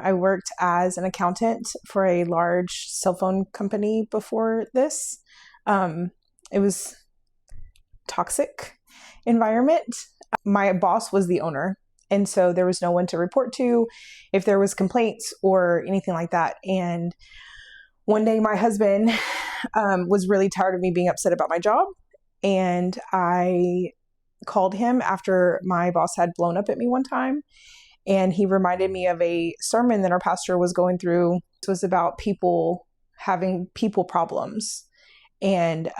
I worked as an accountant for a large cell phone company before this. It was toxic environment. My boss was the owner, and so there was no one to report to if there was complaints or anything like that. And one day my husband was really tired of me being upset about my job, and I called him after my boss had blown up at me one time, and he reminded me of a sermon that our pastor was going through. It was about people having people problems and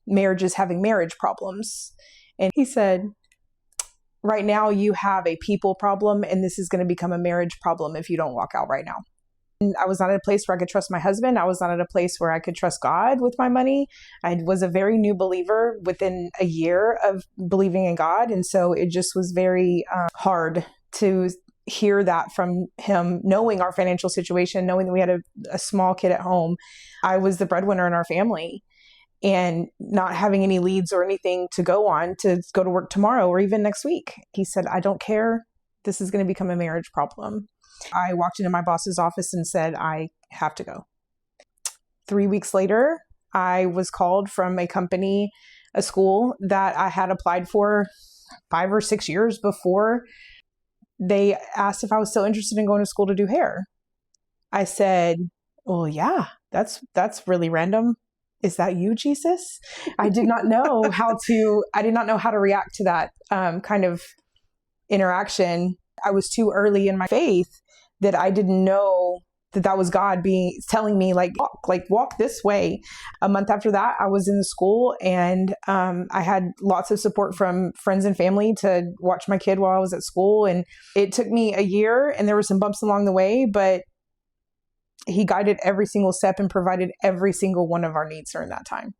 marriages having marriage problems. And he said, right now you have a people problem, and this is going to become a marriage problem if you don't walk out right now. And I was not at a place where I could trust my husband. I was not at a place where I could trust God with my money. I was a very new believer within a year of believing in God. And so it just was very hard to hear that from him, knowing our financial situation, knowing that we had a small kid at home. I was the breadwinner in our family, and not having any leads or anything to go on to go to work tomorrow or even next week. He said, I don't care. This is going to become a marriage problem. I walked into my boss's office and said, I have to go. 3 weeks later, I was called from a company, a school that I had applied for 5 or 6 years before. They asked if I was still interested in going to school to do hair. I said, well, yeah, that's really random. Is that you, Jesus? I did not know how to react to that kind of interaction. I was too early in my faith that I didn't know that was God telling me walk this way. A month after that, I was in the school, and I had lots of support from friends and family to watch my kid while I was at school. And it took me a year, and there were some bumps along the way, but he guided every single step and provided every single one of our needs during that time.